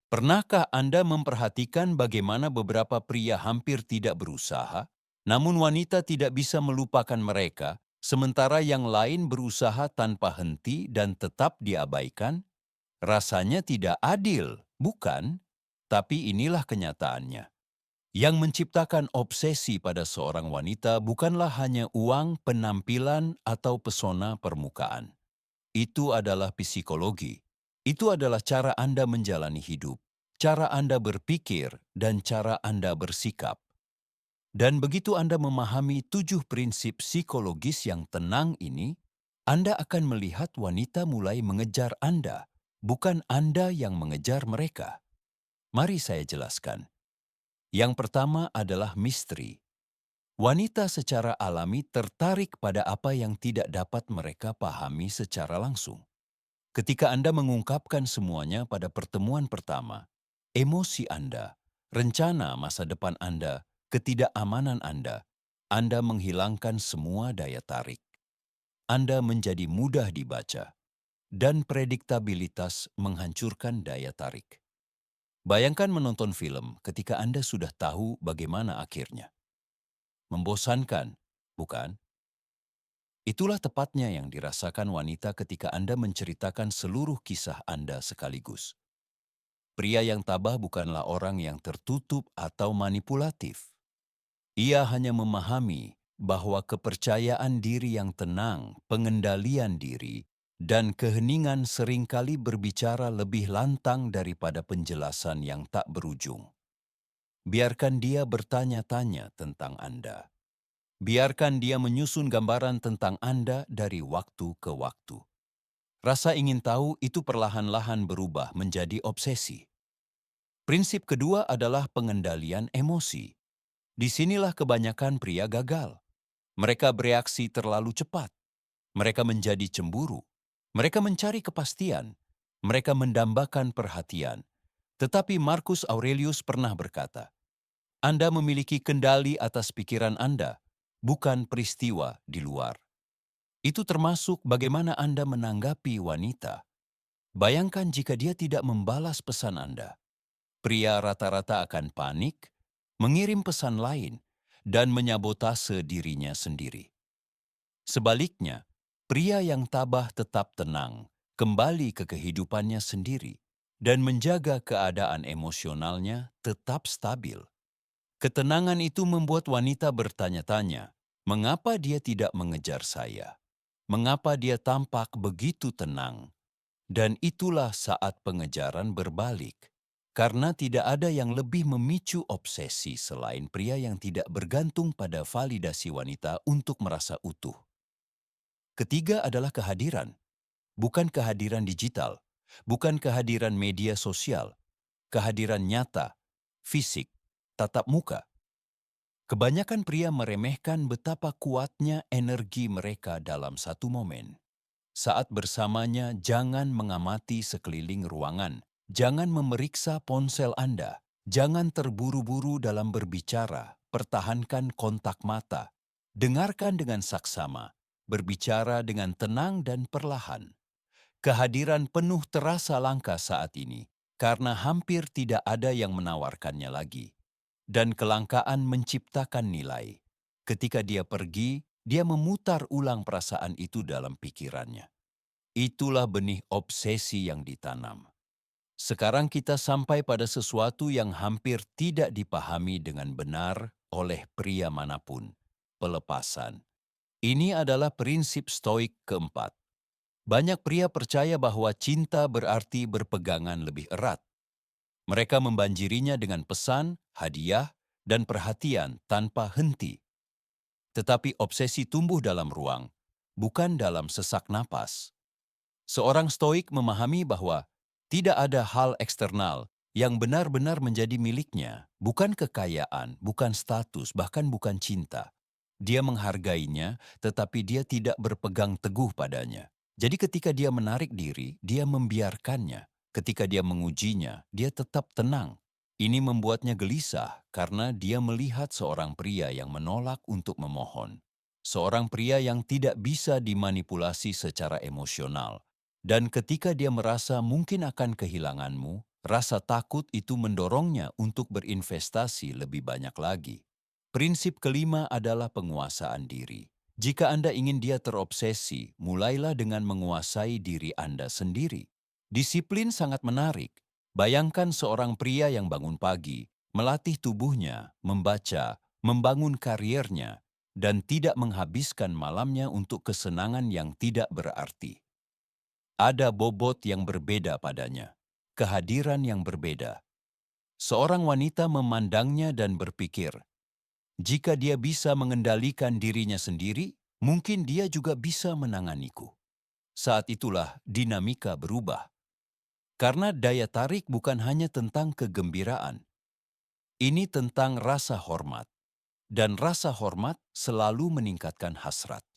Pernahkah Anda memperhatikan bagaimana beberapa pria hampir tidak berusaha, namun wanita tidak bisa melupakan mereka, sementara yang lain berusaha tanpa henti dan tetap diabaikan? Rasanya tidak adil, bukan? Tapi inilah kenyataannya. Yang menciptakan obsesi pada seorang wanita bukanlah hanya uang, penampilan, atau pesona permukaan. Itu adalah psikologi. Itu adalah cara Anda menjalani hidup, cara Anda berpikir, dan cara Anda bersikap. Dan begitu Anda memahami 7 prinsip psikologis yang tenang ini, Anda akan melihat wanita mulai mengejar Anda, bukan Anda yang mengejar mereka. Mari saya jelaskan. Yang pertama adalah misteri. Wanita secara alami tertarik pada apa yang tidak dapat mereka pahami secara langsung. Ketika Anda mengungkapkan semuanya pada pertemuan pertama, emosi Anda, rencana masa depan Anda, ketidakamanan Anda menghilangkan semua daya tarik. Anda menjadi mudah dibaca, dan prediktabilitas menghancurkan daya tarik. Bayangkan menonton film ketika Anda sudah tahu bagaimana akhirnya. Membosankan, bukan? Itulah tepatnya yang dirasakan wanita ketika Anda menceritakan seluruh kisah Anda sekaligus. Pria yang tabah bukanlah orang yang tertutup atau manipulatif. Ia hanya memahami bahwa kepercayaan diri yang tenang, pengendalian diri, dan keheningan seringkali berbicara lebih lantang daripada penjelasan yang tak berujung. Biarkan dia bertanya-tanya tentang Anda. Biarkan dia menyusun gambaran tentang Anda dari waktu ke waktu. Rasa ingin tahu itu perlahan-lahan berubah menjadi obsesi. Prinsip kedua adalah pengendalian emosi. Disinilah kebanyakan pria gagal. Mereka bereaksi terlalu cepat. Mereka menjadi cemburu. Mereka mencari kepastian. Mereka mendambakan perhatian. Tetapi Marcus Aurelius pernah berkata, Anda memiliki kendali atas pikiran Anda, bukan peristiwa di luar. Itu termasuk bagaimana Anda menanggapi wanita. Bayangkan jika dia tidak membalas pesan Anda. Pria rata-rata akan panik, mengirim pesan lain, dan menyabotase dirinya sendiri. Sebaliknya, pria yang tabah tetap tenang, kembali ke kehidupannya sendiri, dan menjaga keadaan emosionalnya tetap stabil. Ketenangan itu membuat wanita bertanya-tanya, mengapa dia tidak mengejar saya? Mengapa dia tampak begitu tenang? Dan itulah saat pengejaran berbalik. Karena tidak ada yang lebih memicu obsesi selain pria yang tidak bergantung pada validasi wanita untuk merasa utuh. Ketiga adalah kehadiran, bukan kehadiran digital, bukan kehadiran media sosial, kehadiran nyata, fisik, tatap muka. Kebanyakan pria meremehkan betapa kuatnya energi mereka dalam satu momen. Saat bersamanya, jangan mengamati sekeliling ruangan. Jangan memeriksa ponsel Anda. Jangan terburu-buru dalam berbicara. Pertahankan kontak mata. Dengarkan dengan saksama. Berbicara dengan tenang dan perlahan. Kehadiran penuh terasa langka saat ini, karena hampir tidak ada yang menawarkannya lagi. Dan kelangkaan menciptakan nilai. Ketika dia pergi, dia memutar ulang perasaan itu dalam pikirannya. Itulah benih obsesi yang ditanam. Sekarang kita sampai pada sesuatu yang hampir tidak dipahami dengan benar oleh pria manapun, pelepasan. Ini adalah prinsip stoik keempat. Banyak pria percaya bahwa cinta berarti berpegangan lebih erat. Mereka membanjirinya dengan pesan, hadiah, dan perhatian tanpa henti. Tetapi obsesi tumbuh dalam ruang, bukan dalam sesak napas. Seorang stoik memahami bahwa tidak ada hal eksternal yang benar-benar menjadi miliknya, bukan kekayaan, bukan status, bahkan bukan cinta. Dia menghargainya, tetapi dia tidak berpegang teguh padanya. Jadi ketika dia menarik diri, dia membiarkannya. Ketika dia mengujinya, dia tetap tenang. Ini membuatnya gelisah karena dia melihat seorang pria yang menolak untuk memohon. Seorang pria yang tidak bisa dimanipulasi secara emosional. Dan ketika dia merasa mungkin akan kehilanganmu, Rasa takut itu mendorongnya untuk berinvestasi lebih banyak lagi. Prinsip kelima adalah penguasaan diri. Jika Anda ingin dia terobsesi, mulailah dengan menguasai diri Anda sendiri. Disiplin sangat menarik. Bayangkan seorang pria yang bangun pagi, melatih tubuhnya, membaca, membangun kariernya, dan tidak menghabiskan malamnya untuk kesenangan yang tidak berarti. Ada bobot yang berbeda padanya, kehadiran yang berbeda. Seorang wanita memandangnya dan berpikir, jika dia bisa mengendalikan dirinya sendiri, mungkin dia juga bisa menanganiku. Saat itulah dinamika berubah. Karena daya tarik bukan hanya tentang kegembiraan. Ini tentang rasa hormat. Dan rasa hormat selalu meningkatkan hasrat.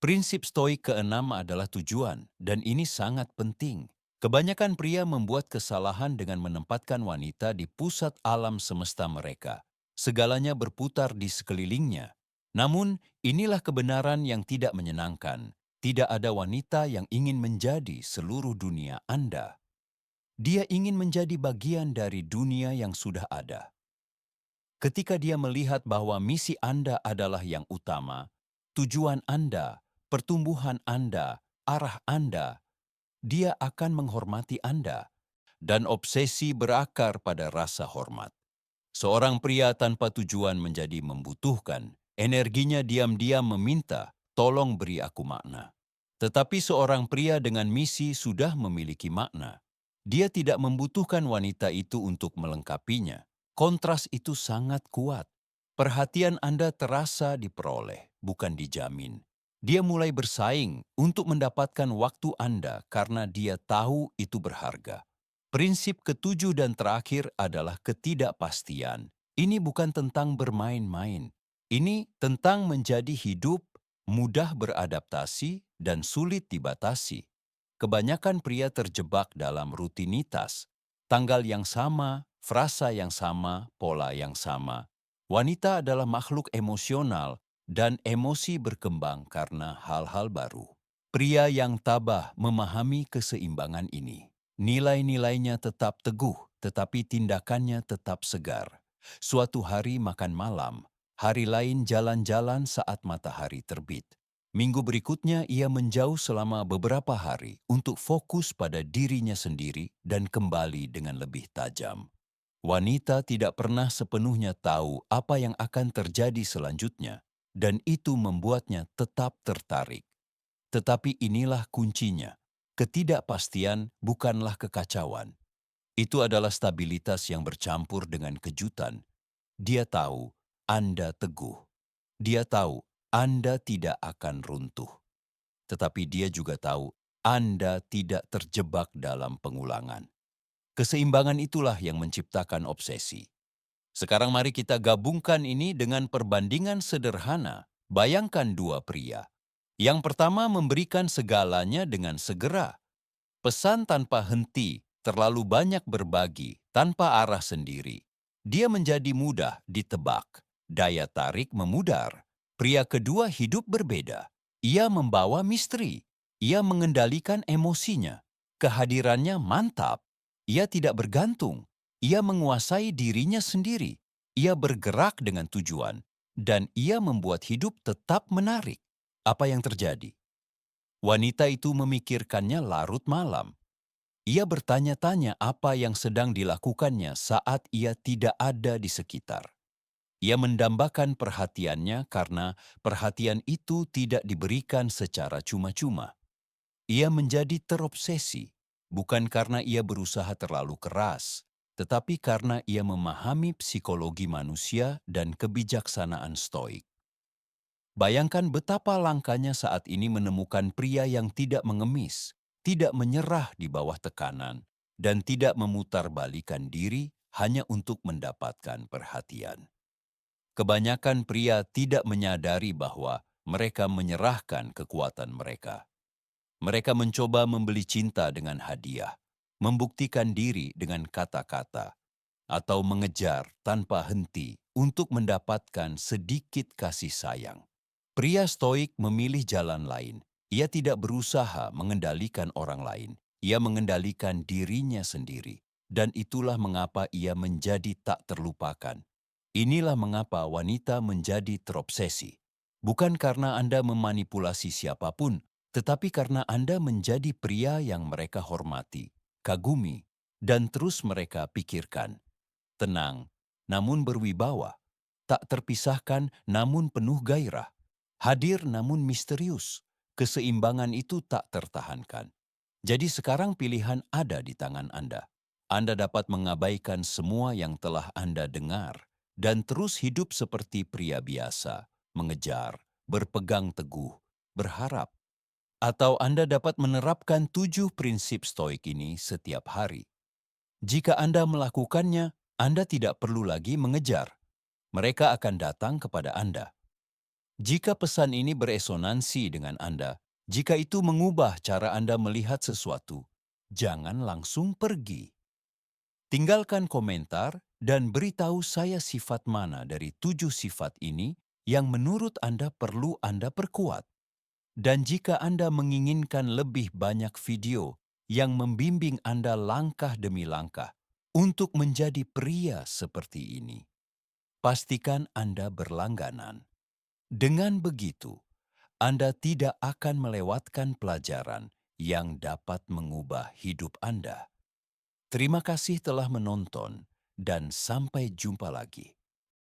Prinsip stoik keenam adalah tujuan, dan ini sangat penting. Kebanyakan pria membuat kesalahan dengan menempatkan wanita di pusat alam semesta mereka. Segalanya berputar di sekelilingnya. Namun, inilah kebenaran yang tidak menyenangkan. Tidak ada wanita yang ingin menjadi seluruh dunia Anda. Dia ingin menjadi bagian dari dunia yang sudah ada. Ketika dia melihat bahwa misi Anda adalah yang utama, tujuan Anda, pertumbuhan Anda, arah Anda, dia akan menghormati Anda, dan obsesi berakar pada rasa hormat. Seorang pria tanpa tujuan menjadi membutuhkan, energinya diam-diam meminta, tolong beri aku makna. Tetapi seorang pria dengan misi sudah memiliki makna. Dia tidak membutuhkan wanita itu untuk melengkapinya. Kontras itu sangat kuat. Perhatian Anda terasa diperoleh, bukan dijamin. Dia mulai bersaing untuk mendapatkan waktu Anda karena dia tahu itu berharga. Prinsip ketujuh dan terakhir adalah ketidakpastian. Ini bukan tentang bermain-main. Ini tentang menjadi hidup, mudah beradaptasi, dan sulit dibatasi. Kebanyakan pria terjebak dalam rutinitas. Tanggal yang sama, frasa yang sama, pola yang sama. Wanita adalah makhluk emosional dan emosi berkembang karena hal-hal baru. Pria yang tabah memahami keseimbangan ini. Nilai-nilainya tetap teguh, tetapi tindakannya tetap segar. Suatu hari makan malam, hari lain jalan-jalan saat matahari terbit. Minggu berikutnya ia menjauh selama beberapa hari untuk fokus pada dirinya sendiri dan kembali dengan lebih tajam. Wanita tidak pernah sepenuhnya tahu apa yang akan terjadi selanjutnya, dan itu membuatnya tetap tertarik. Tetapi inilah kuncinya. Ketidakpastian bukanlah kekacauan. Itu adalah stabilitas yang bercampur dengan kejutan. Dia tahu Anda teguh. Dia tahu Anda tidak akan runtuh. Tetapi dia juga tahu Anda tidak terjebak dalam pengulangan. Keseimbangan itulah yang menciptakan obsesi. Sekarang mari kita gabungkan ini dengan perbandingan sederhana. Bayangkan dua pria. Yang pertama memberikan segalanya dengan segera. Pesan tanpa henti, terlalu banyak berbagi, tanpa arah sendiri. Dia menjadi mudah ditebak. Daya tarik memudar. Pria kedua hidup berbeda. Ia membawa misteri. Ia mengendalikan emosinya. Kehadirannya mantap. Ia tidak bergantung. Ia menguasai dirinya sendiri. Ia bergerak dengan tujuan. Dan ia membuat hidup tetap menarik. Apa yang terjadi? Wanita itu memikirkannya larut malam. Ia bertanya-tanya apa yang sedang dilakukannya saat ia tidak ada di sekitar. Ia mendambakan perhatiannya karena perhatian itu tidak diberikan secara cuma-cuma. Ia menjadi terobsesi, bukan karena ia berusaha terlalu keras, tetapi karena ia memahami psikologi manusia dan kebijaksanaan stoik. Bayangkan betapa langkanya saat ini menemukan pria yang tidak mengemis, tidak menyerah di bawah tekanan, dan tidak memutarbalikkan diri hanya untuk mendapatkan perhatian. Kebanyakan pria tidak menyadari bahwa mereka menyerahkan kekuatan mereka. Mereka mencoba membeli cinta dengan hadiah, membuktikan diri dengan kata-kata, atau mengejar tanpa henti untuk mendapatkan sedikit kasih sayang. Pria stoik memilih jalan lain. Ia tidak berusaha mengendalikan orang lain. Ia mengendalikan dirinya sendiri. dan itulah mengapa ia menjadi tak terlupakan. Inilah mengapa wanita menjadi terobsesi. Bukan karena Anda memanipulasi siapapun, tetapi karena Anda menjadi pria yang mereka hormati, kagumi, dan terus mereka pikirkan. Tenang, namun berwibawa. Tak terpisahkan namun penuh gairah. Hadir namun misterius. Keseimbangan itu tak tertahankan. Jadi sekarang pilihan ada di tangan Anda. Anda dapat mengabaikan semua yang telah Anda dengar dan terus hidup seperti pria biasa, mengejar, berpegang teguh, berharap. Atau Anda dapat menerapkan 7 prinsip stoik ini setiap hari. Jika Anda melakukannya, Anda tidak perlu lagi mengejar. Mereka akan datang kepada Anda. Jika pesan ini beresonansi dengan Anda, jika itu mengubah cara Anda melihat sesuatu, jangan langsung pergi. Tinggalkan komentar dan beritahu saya sifat mana dari 7 sifat ini yang menurut Anda perlu Anda perkuat. Dan jika Anda menginginkan lebih banyak video yang membimbing Anda langkah demi langkah untuk menjadi pria seperti ini, pastikan Anda berlangganan. Dengan begitu, Anda tidak akan melewatkan pelajaran yang dapat mengubah hidup Anda. Terima kasih telah menonton dan sampai jumpa lagi.